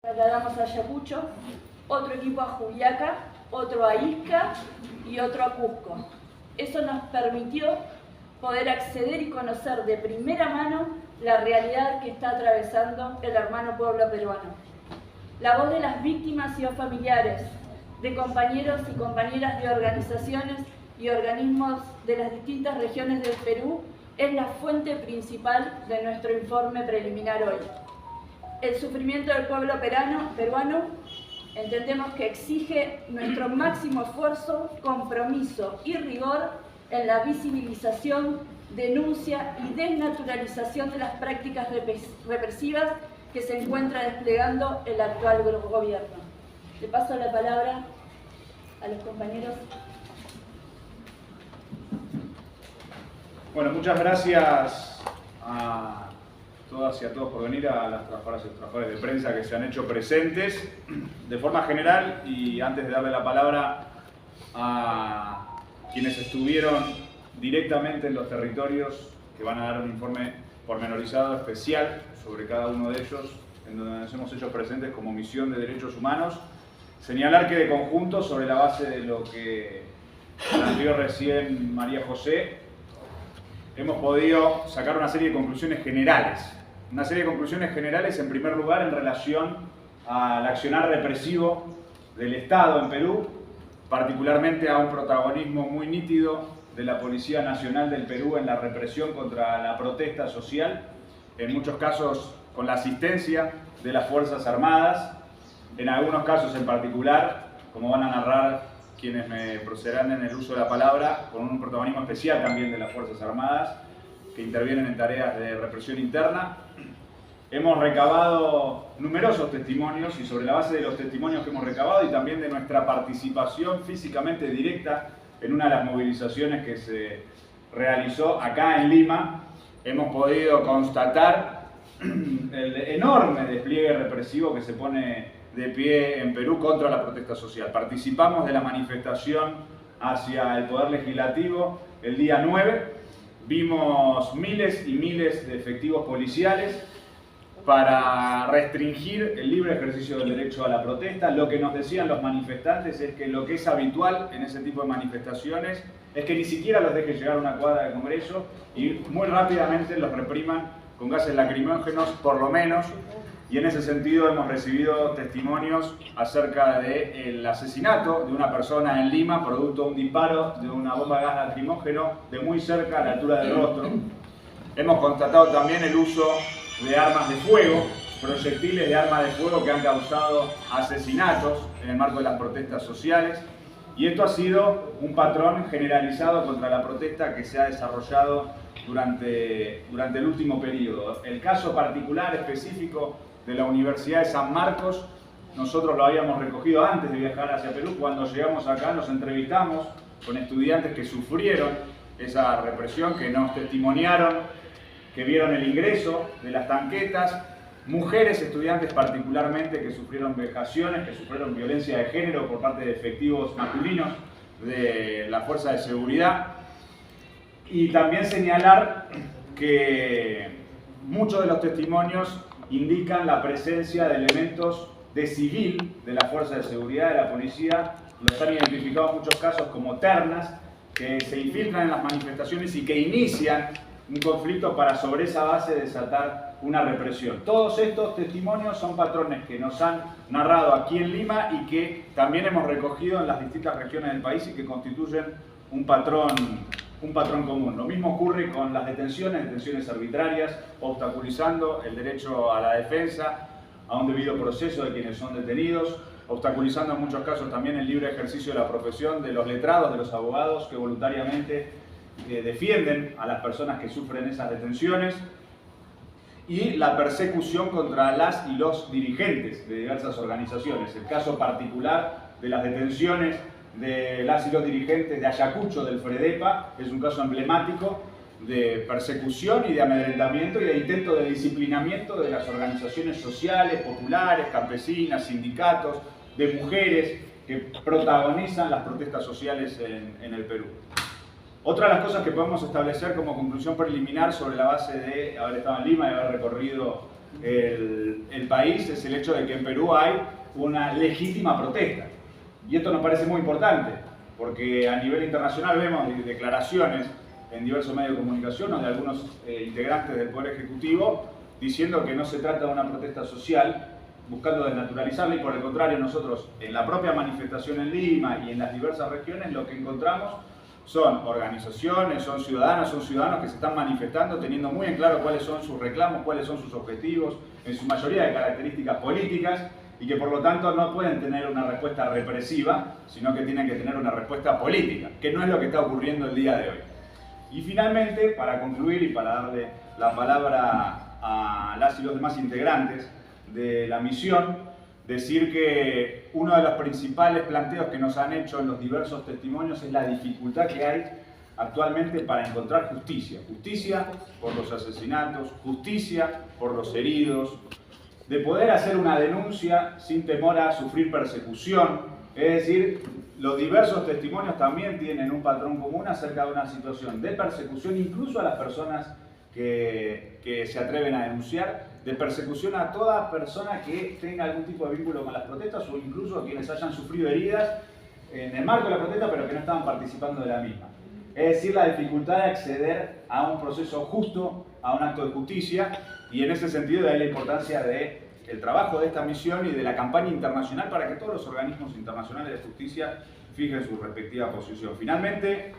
Trasladamos a Ayacucho, otro equipo a Juliaca, otro a Ica y otro a Cusco. Eso nos permitió poder acceder y conocer de primera mano la realidad que está atravesando el hermano pueblo peruano. La voz de las víctimas y los familiares, de compañeros y compañeras de organizaciones y organismos de las distintas regiones del Perú es la fuente principal de nuestro informe preliminar hoy. El sufrimiento del pueblo peruano entendemos que exige nuestro máximo esfuerzo, compromiso y rigor en la visibilización, denuncia y desnaturalización de las prácticas represivas que se encuentra desplegando el actual gobierno. Le paso la palabra a los compañeros. Bueno, muchas gracias a todas y a todos por venir, a las trabajadoras y trabajadores de prensa que se han hecho presentes. De forma general, y antes de darle la palabra a quienes estuvieron directamente en los territorios, que van a dar un informe pormenorizado especial sobre cada uno de ellos, en donde nos hemos hecho presentes como Misión de Derechos Humanos, señalar que de conjunto, sobre la base de lo que planteó recién María José, hemos podido sacar una serie de conclusiones generales. Una serie de conclusiones generales, en primer lugar, en relación al accionar represivo del Estado en Perú, particularmente a un protagonismo muy nítido de la Policía Nacional del Perú en la represión contra la protesta social, en muchos casos con la asistencia de las Fuerzas Armadas, en algunos casos en particular, como van a narrar quienes me procederán en el uso de la palabra, con un protagonismo especial también de las Fuerzas Armadas, que intervienen en tareas de represión interna. Hemos recabado numerosos testimonios y sobre la base de los testimonios que hemos recabado y también de nuestra participación físicamente directa en una de las movilizaciones que se realizó acá en Lima, hemos podido constatar el enorme despliegue represivo que se pone de pie en Perú contra la protesta social. Participamos de la manifestación hacia el Poder Legislativo el día 9, vimos miles y miles de efectivos policiales para restringir el libre ejercicio del derecho a la protesta. Lo que nos decían los manifestantes es que lo que es habitual en ese tipo de manifestaciones es que ni siquiera los dejen llegar a una cuadra del Congreso y muy rápidamente los repriman con gases lacrimógenos, por lo menos. Y en ese sentido hemos recibido testimonios acerca del asesinato de una persona en Lima producto de un disparo de una bomba de gas lacrimógeno de muy cerca a la altura del rostro. Hemos constatado también el uso de armas de fuego, proyectiles de armas de fuego que han causado asesinatos en el marco de las protestas sociales. Y esto ha sido un patrón generalizado contra la protesta que se ha desarrollado durante el último periodo. El caso particular específico de la Universidad de San Marcos, nosotros lo habíamos recogido antes de viajar hacia Perú. Cuando llegamos acá nos entrevistamos con estudiantes que sufrieron esa represión, que nos testimoniaron que vieron el ingreso de las tanquetas, mujeres estudiantes particularmente que sufrieron vejaciones, que sufrieron violencia de género por parte de efectivos masculinos de la Fuerza de Seguridad. Y también señalar que muchos de los testimonios indican la presencia de elementos de civil de la Fuerza de Seguridad, de la Policía, los han identificado en muchos casos como ternas, que se infiltran en las manifestaciones y que inician un conflicto para sobre esa base desatar una represión. Todos estos testimonios son patrones que nos han narrado aquí en Lima y que también hemos recogido en las distintas regiones del país y que constituyen un patrón común. Lo mismo ocurre con las detenciones arbitrarias, obstaculizando el derecho a la defensa, a un debido proceso de quienes son detenidos, obstaculizando en muchos casos también el libre ejercicio de la profesión de los letrados, de los abogados que voluntariamente defienden a las personas que sufren esas detenciones, y la persecución contra las y los dirigentes de diversas organizaciones. El caso particular de las detenciones de las y los dirigentes de Ayacucho, del FREDEPA, es un caso emblemático de persecución y de amedrentamiento y de intento de disciplinamiento de las organizaciones sociales, populares, campesinas, sindicatos, de mujeres que protagonizan las protestas sociales en el Perú. Otra de las cosas que podemos establecer como conclusión preliminar sobre la base de haber estado en Lima y haber recorrido el país es el hecho de que en Perú hay una legítima protesta. Y esto nos parece muy importante, porque a nivel internacional vemos declaraciones en diversos medios de comunicación o de algunos integrantes del Poder Ejecutivo diciendo que no se trata de una protesta social, buscando desnaturalizarla, y por el contrario nosotros en la propia manifestación en Lima y en las diversas regiones lo que encontramos son organizaciones, son ciudadanos que se están manifestando teniendo muy en claro cuáles son sus reclamos, cuáles son sus objetivos, en su mayoría de características políticas, y que por lo tanto no pueden tener una respuesta represiva, sino que tienen que tener una respuesta política, que no es lo que está ocurriendo el día de hoy. Y finalmente, para concluir y para darle la palabra a las y los demás integrantes de la misión, decir que uno de los principales planteos que nos han hecho en los diversos testimonios es la dificultad que hay actualmente para encontrar justicia. Justicia por los asesinatos, justicia por los heridos, de poder hacer una denuncia sin temor a sufrir persecución. Es decir, los diversos testimonios también tienen un patrón común acerca de una situación de persecución, incluso a las personas que se atreven a denunciar, de persecución a toda persona que tenga algún tipo de vínculo con las protestas o incluso a quienes hayan sufrido heridas en el marco de la protesta pero que no estaban participando de la misma. Es decir, la dificultad de acceder a un proceso justo, a un acto de justicia, y en ese sentido de ahí la importancia del trabajo de esta misión y de la campaña internacional para que todos los organismos internacionales de justicia fijen su respectiva posición. Finalmente,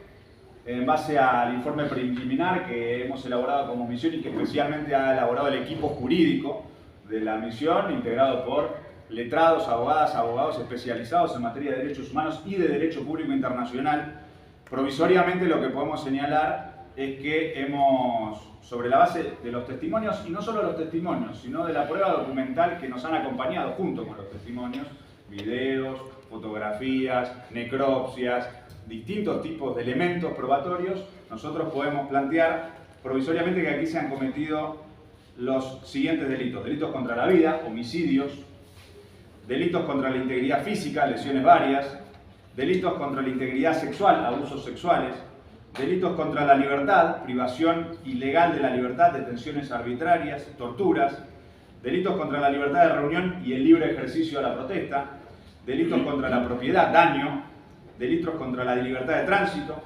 en base al informe preliminar que hemos elaborado como misión y que especialmente ha elaborado el equipo jurídico de la misión, integrado por letrados, abogadas, abogados especializados en materia de derechos humanos y de derecho público internacional, provisoriamente lo que podemos señalar es que hemos, sobre la base de los testimonios, y no solo los testimonios, sino de la prueba documental que nos han acompañado junto con los testimonios, videos, fotografías, necropsias, distintos tipos de elementos probatorios, nosotros podemos plantear provisoriamente que aquí se han cometido los siguientes delitos: delitos contra la vida, homicidios, delitos contra la integridad física, lesiones varias, delitos contra la integridad sexual, abusos sexuales, delitos contra la libertad, privación ilegal de la libertad, detenciones arbitrarias, torturas, delitos contra la libertad de reunión y el libre ejercicio de la protesta, delitos contra la propiedad, daño, delitos contra la libertad de tránsito,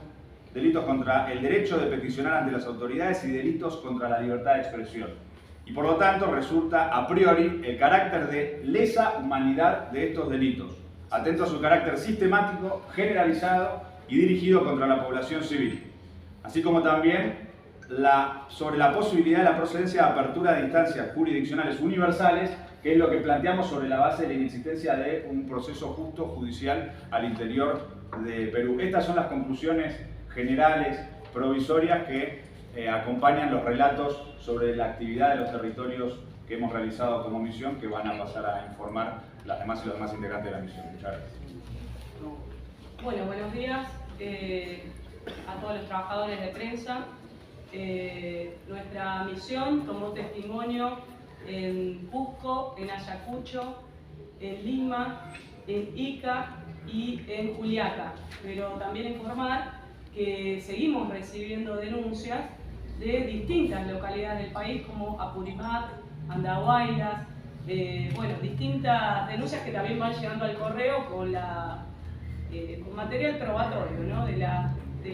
delitos contra el derecho de peticionar ante las autoridades y delitos contra la libertad de expresión. Y por lo tanto resulta a priori el carácter de lesa humanidad de estos delitos, atento a su carácter sistemático, generalizado y dirigido contra la población civil, así como también sobre la posibilidad de la procedencia de apertura de instancias jurisdiccionales universales, que es lo que planteamos sobre la base de la inexistencia de un proceso justo judicial al interior de Perú. Estas son las conclusiones generales provisorias que acompañan los relatos sobre la actividad de los territorios que hemos realizado como misión, que van a pasar a informar las demás y los demás integrantes de la misión. Muchas gracias. Bueno, buenos días a todos los trabajadores de prensa. Nuestra misión tomó testimonio en Cusco, en Ayacucho, en Lima, en Ica y en Juliaca. Pero también informar que seguimos recibiendo denuncias de distintas localidades del país como Apurímac, Andahuaylas, bueno, distintas denuncias que también van llegando al correo con material probatorio, ¿no? de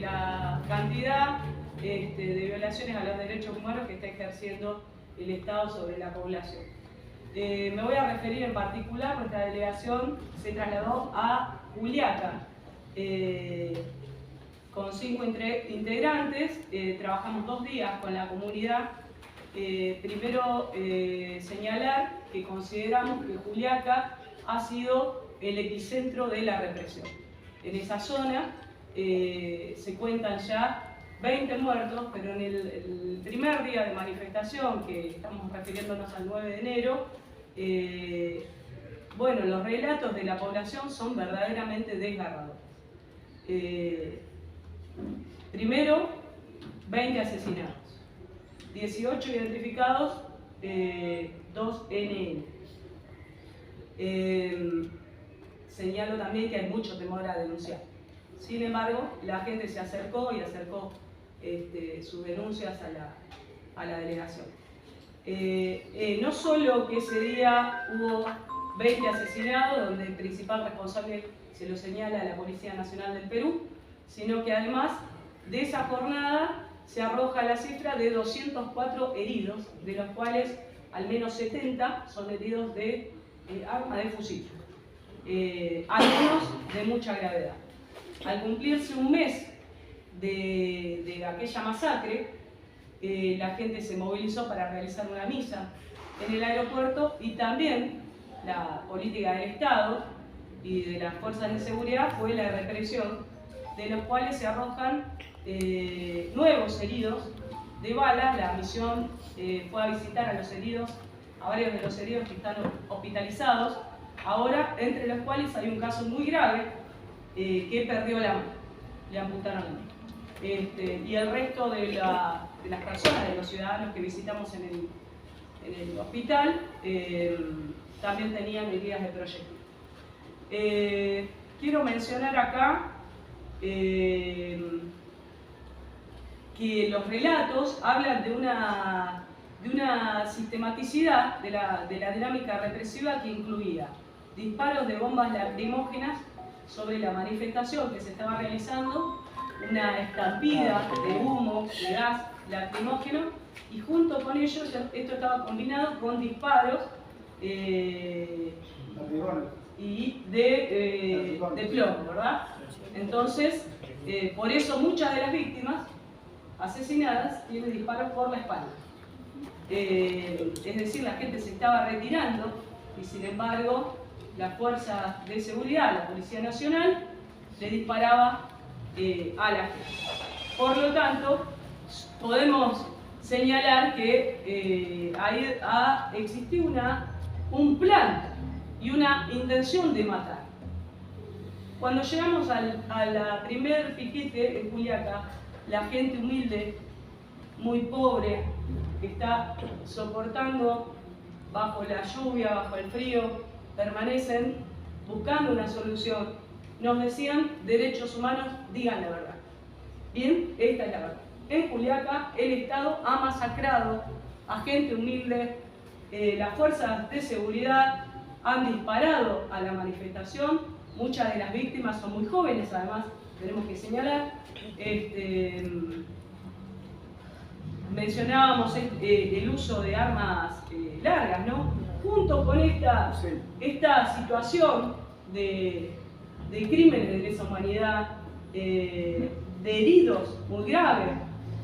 la cantidad de violaciones a los derechos humanos que está ejerciendo el Estado sobre la población. Me voy a referir en particular, nuestra delegación se trasladó a Juliaca con 5 integrantes, trabajamos 2 días con la comunidad. Primero señalar que consideramos que Juliaca ha sido el epicentro de la represión. En esa zona se cuentan ya 20 muertos, pero en el primer día de manifestación, que estamos refiriéndonos al 9 de enero, bueno, los relatos de la población son verdaderamente desgarradores. Primero, 20 asesinados, 18 identificados, 2 NN. Señalo también que hay mucho temor a denunciar. Sin embargo, la gente se acercó y acercó sus denuncias a la delegación. no solo que ese día hubo 20 asesinados, donde el principal responsable se lo señala a la Policía Nacional del Perú, sino que además de esa jornada se arroja la cifra de 204 heridos, de los cuales al menos 70 son heridos de arma de fusil, algunos de mucha gravedad. Al cumplirse un mes de aquella masacre, la gente se movilizó para realizar una misa en el aeropuerto, y también la política del Estado y de las fuerzas de seguridad fue la represión, de los cuales se arrojan nuevos heridos de bala. La misión fue a visitar a los heridos, a varios de los heridos que están hospitalizados ahora, entre los cuales hay un caso muy grave que perdió la mano, le amputaron la mano. Y el resto de las personas, de los ciudadanos que visitamos en el hospital, también tenían heridas de proyectil. Quiero mencionar acá que los relatos hablan de una sistematicidad de la dinámica represiva que incluía disparos de bombas lacrimógenas sobre la manifestación que se estaba realizando, una estampida de humo, de gas lacrimógeno, y junto con ello esto estaba combinado con disparos y de plomo, ¿verdad? Entonces, por eso muchas de las víctimas asesinadas tienen disparos por la espalda. Es decir, la gente se estaba retirando y sin embargo la fuerza de seguridad, la Policía Nacional, le disparaba a la gente. Por lo tanto, podemos señalar que existió un plan y una intención de matar. Cuando llegamos a la primer piquete en Juliaca, la gente humilde, muy pobre, que está soportando bajo la lluvia, bajo el frío, permanecen buscando una solución. Nos decían: derechos humanos, digan la verdad. Bien, esta es la verdad. En Juliaca el Estado ha masacrado a gente humilde, las fuerzas de seguridad han disparado a la manifestación, muchas de las víctimas son muy jóvenes, además tenemos que señalar. Mencionábamos el uso de armas largas, ¿no? Junto con esta situación de crímenes de lesa humanidad, de heridos muy graves,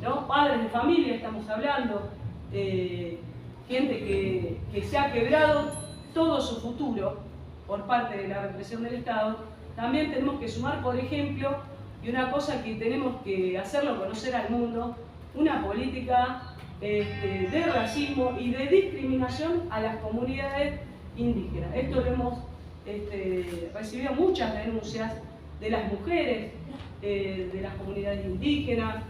¿no? Padres de familia estamos hablando, gente que se ha quebrado todo su futuro por parte de la represión del Estado. También tenemos que sumar, por ejemplo, y una cosa que tenemos que hacerlo conocer al mundo, una política de racismo y de discriminación a las comunidades indígenas. Esto lo hemos recibido muchas denuncias de las mujeres, de las comunidades indígenas,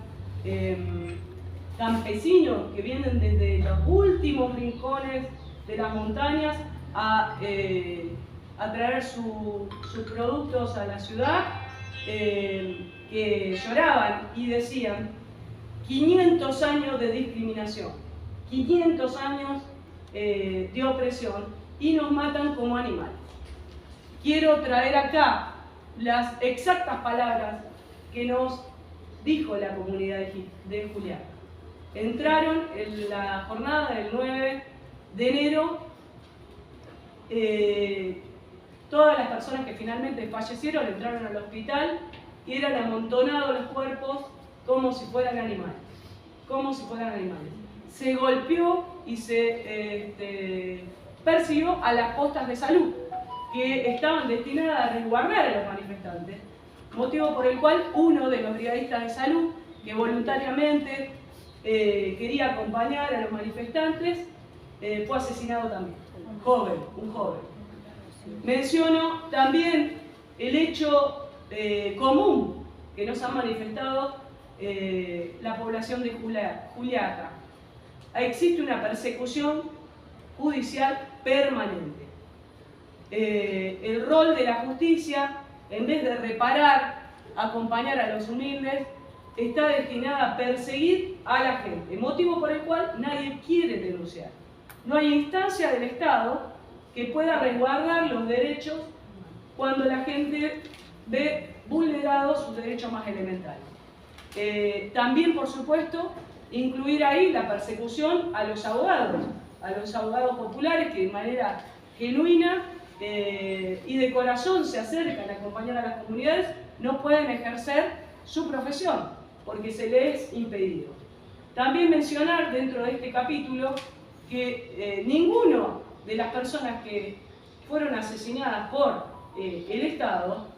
campesinos que vienen desde los últimos rincones de las montañas a traer sus productos a la ciudad, que lloraban y decían: 500 años de discriminación, 500 años de opresión, y nos matan como animales. Quiero traer acá las exactas palabras que nos dijo la comunidad de Juliaca. Entraron en la jornada del 9 de enero, todas las personas que finalmente fallecieron entraron al hospital y eran amontonados los cuerpos como si fueran animales, como si fueran animales. Se golpeó y se persiguió a las postas de salud, que estaban destinadas a resguardar a los manifestantes, motivo por el cual uno de los brigadistas de salud, que voluntariamente quería acompañar a los manifestantes, fue asesinado también, un joven. Menciono también el hecho común que nos ha manifestado la población de Juliaca. Existe una persecución judicial permanente. El rol de la justicia, en vez de reparar, acompañar a los humildes, está destinada a perseguir a la gente, motivo por el cual nadie quiere denunciar. No hay instancia del Estado que pueda resguardar los derechos cuando la gente ve vulnerados sus derechos más elementales. También, por supuesto, incluir ahí la persecución a los abogados populares que de manera genuina y de corazón se acercan a acompañar a las comunidades, no pueden ejercer su profesión porque se les es impedido. También mencionar dentro de este capítulo que ninguno de las personas que fueron asesinadas por el Estado,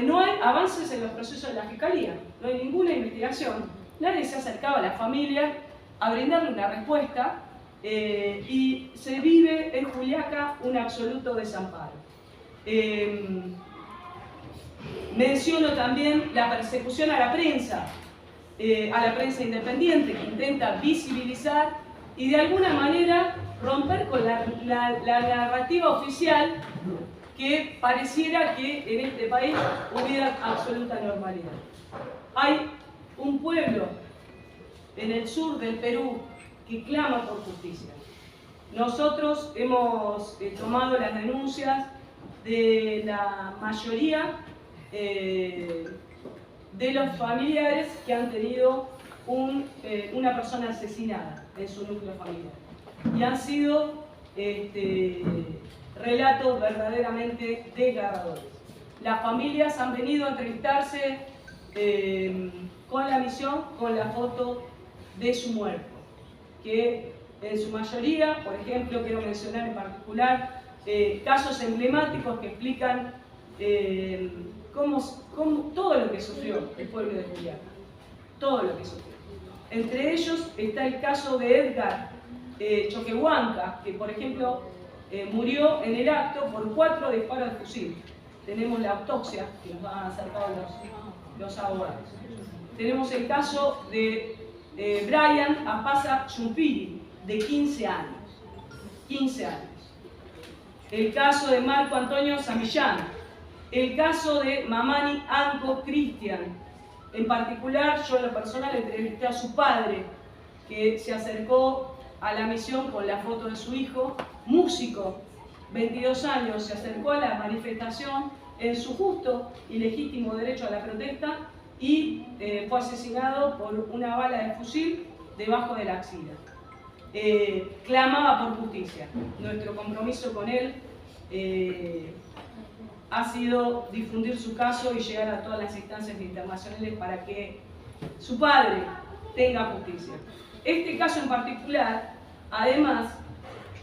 no hay avances en los procesos de la Fiscalía, no hay ninguna investigación, nadie se ha acercado a la familia a brindarle una respuesta y se vive en Juliaca un absoluto desamparo. Menciono también la persecución a la prensa independiente que intenta visibilizar y de alguna manera romper con la narrativa oficial que pareciera que en este país hubiera absoluta normalidad. Hay un pueblo en el sur del Perú que clama por justicia. Nosotros hemos tomado las denuncias de la mayoría de los familiares que han tenido una persona asesinada en su núcleo familiar. Y han sido relatos verdaderamente desgarradores. Las familias han venido a entrevistarse con la misión, con la foto de su muerto, que en su mayoría, por ejemplo, quiero mencionar en particular casos emblemáticos que explican cómo todo lo que sufrió el pueblo de Juliaca, todo lo que sufrió. Entre ellos está el caso de Edgar Choquehuanca, que por ejemplo murió en el acto por 4 disparos de fusil. Tenemos la autopsia que nos van a acercar los abogados. Tenemos el caso de Brian Apaza Chumpiri, de 15 años. 15 años. El caso de Marco Antonio Samillán. El caso de Mamani Anco Cristian. En particular, yo en lo personal entrevisté a su padre, que se acercó a la misión con la foto de su hijo, músico, 22 años, se acercó a la manifestación en su justo y legítimo derecho a la protesta y fue asesinado por una bala de fusil debajo de la axila. Clamaba por justicia. Nuestro compromiso con él ha sido difundir su caso y llegar a todas las instancias internacionales para que su padre tenga justicia. Este caso en particular, además,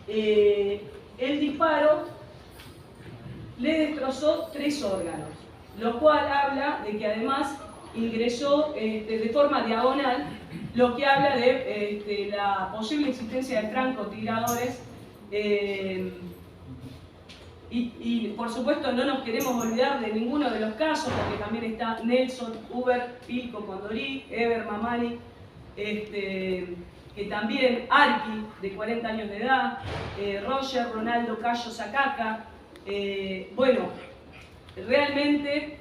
el disparo le destrozó 3 órganos, lo cual habla de que además ingresó de forma diagonal, lo que habla de la posible existencia de francotiradores y por supuesto no nos queremos olvidar de ninguno de los casos, porque también está Nelson Uber Pilco Condorí, Eber Mamani, que también Arqui, de 40 años de edad, Roger Ronaldo Cayo Sacaca. Bueno, realmente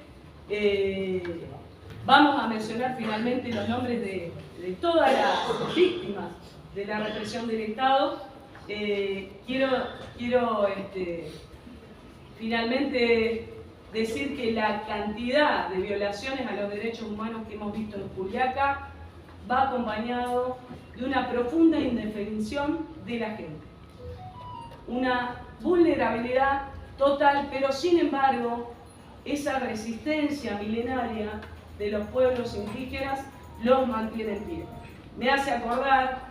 vamos a mencionar finalmente los nombres de todas las víctimas de la represión del Estado. Quiero finalmente decir que la cantidad de violaciones a los derechos humanos que hemos visto en Juliaca va acompañado de una profunda indefensión de la gente. Una vulnerabilidad total, pero sin embargo, esa resistencia milenaria de los pueblos indígenas los mantiene en pie. Me hace acordar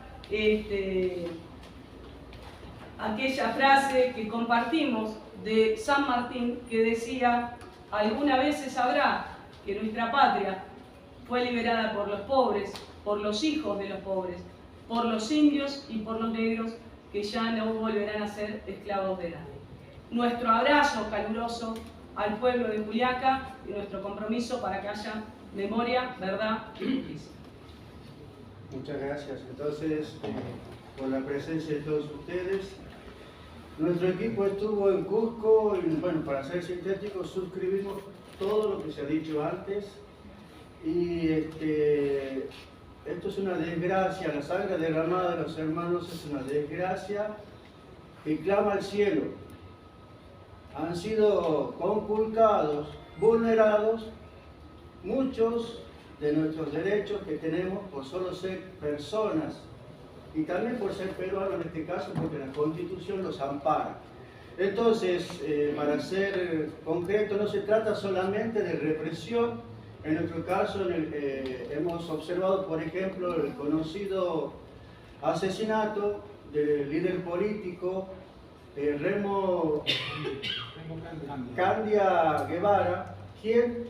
aquella frase que compartimos de San Martín que decía: alguna vez se sabrá que nuestra patria fue liberada por los pobres, por los hijos de los pobres, por los indios y por los negros que ya no volverán a ser esclavos de nadie. Nuestro abrazo caluroso al pueblo de Juliaca y nuestro compromiso para que haya memoria, verdad y justicia. Muchas gracias. Entonces, por la presencia de todos ustedes. Nuestro equipo estuvo en Cusco y, bueno, para ser sintéticos, suscribimos todo lo que se ha dicho antes. Y esto es una desgracia, la sangre derramada de los hermanos es una desgracia que clama al cielo. Han sido conculcados, vulnerados muchos de nuestros derechos que tenemos por solo ser personas y también por ser peruanos en este caso, porque la Constitución los ampara. Entonces, para ser concreto, no se trata solamente de represión. En nuestro caso hemos observado, por ejemplo, el conocido asesinato del líder político Remo Candia Guevara, quien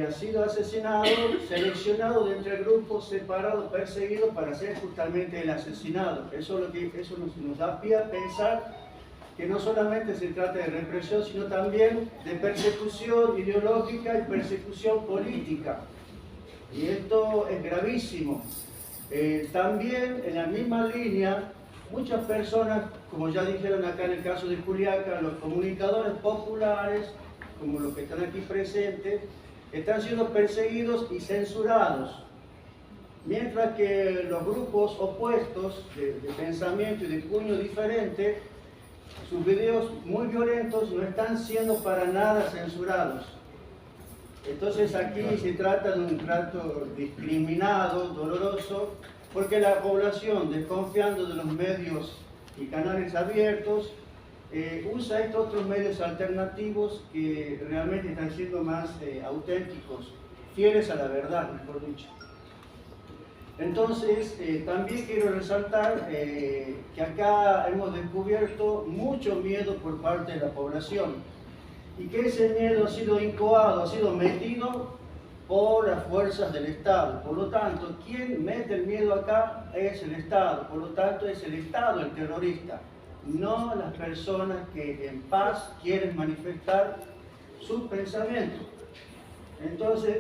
ha sido asesinado, seleccionado de entre grupos separados, perseguidos para ser justamente el asesinado. Eso nos da pie a pensar que no solamente se trata de represión, sino también de persecución ideológica y persecución política. Y esto es gravísimo. También en la misma línea, muchas personas, como ya dijeron acá en el caso de Juliaca, los comunicadores populares, como los que están aquí presentes, están siendo perseguidos y censurados, mientras que los grupos opuestos de pensamiento y de puño diferente, sus videos muy violentos no están siendo para nada censurados. Entonces aquí se trata de un trato discriminado, doloroso, porque la población, desconfiando de los medios y canales abiertos, usa estos otros medios alternativos que realmente están siendo más auténticos, fieles a la verdad, mejor dicho. Entonces, también quiero resaltar que acá hemos descubierto mucho miedo por parte de la población y que ese miedo ha sido incoado, ha sido metido por las fuerzas del Estado. Por lo tanto, quien mete el miedo acá es el Estado, por lo tanto es el Estado el terrorista, no las personas que en paz quieren manifestar sus pensamientos. Entonces,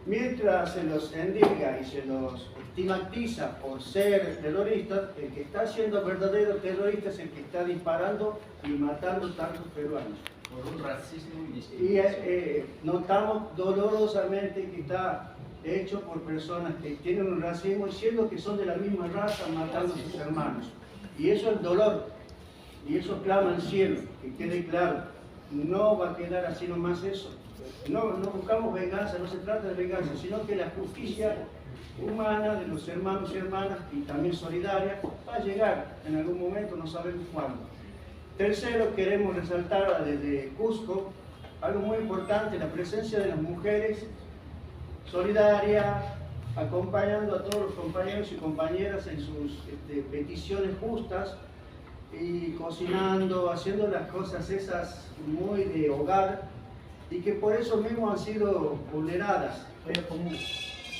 mientras se los endilga y se los estigmatiza por ser terroristas, el que está siendo verdadero terrorista es el que está disparando y matando tantos peruanos. Por un racismo Y indiscriminado. notamos dolorosamente que está hecho por personas que tienen un racismo, siendo que son de la misma raza, matando a sus hermanos. Y eso es dolor, y eso clama al cielo, que quede claro. No va a quedar así nomás eso. No buscamos venganza, no se trata de venganza, sino que la justicia humana de los hermanos y hermanas, y también solidaria, va a llegar en algún momento, no sabemos cuándo. Tercero, queremos resaltar desde Cusco algo muy importante, la presencia de las mujeres solidaria, acompañando a todos los compañeros y compañeras en sus peticiones justas y cocinando, haciendo las cosas esas muy de hogar y que por eso mismo han sido vulneradas.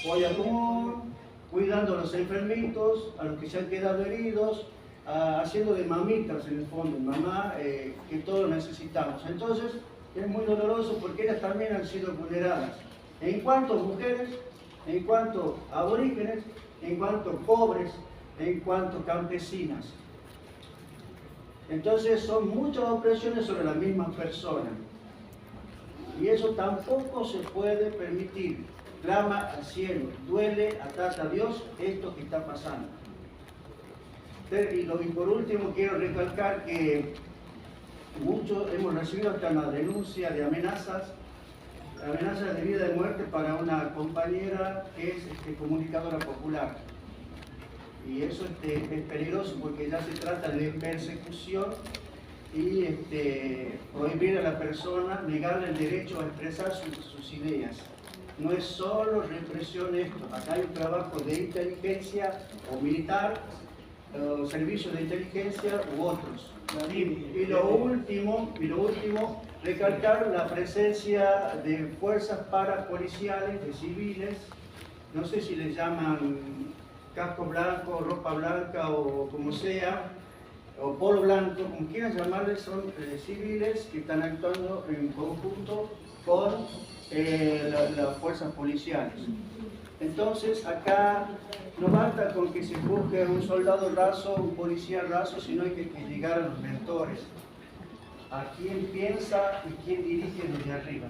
Olla común, cuidando a los enfermitos, a los que se han quedado heridos, haciendo de mamitas en el fondo, mamá, que todos necesitamos. Entonces, es muy doloroso porque ellas también han sido vulneradas. En cuanto a mujeres, en cuanto a aborígenes, en cuanto a pobres, en cuanto a campesinas. Entonces, son muchas opresiones sobre la misma persona. Y eso tampoco se puede permitir. Clama al cielo, duele, ataca a Dios esto que está pasando. Y por último quiero recalcar que muchos hemos recibido hasta una denuncia de amenazas de vida y muerte para una compañera que es comunicadora popular. Y eso es peligroso porque ya se trata de persecución y prohibir a la persona, negarle el derecho a expresar sus ideas. No es solo represión esto, acá hay un trabajo de inteligencia o militar, servicios de inteligencia u otros. Y lo último, recalcar la presencia de fuerzas parapoliciales, de civiles, no sé si les llaman casco blanco, ropa blanca o como sea, o polo blanco, como quieran llamarles, son civiles que están actuando en conjunto con las fuerzas policiales. Entonces acá no basta con que se busque un soldado raso, un policía raso, sino hay que llegar a los mentores, a quien piensa y quien dirige desde arriba.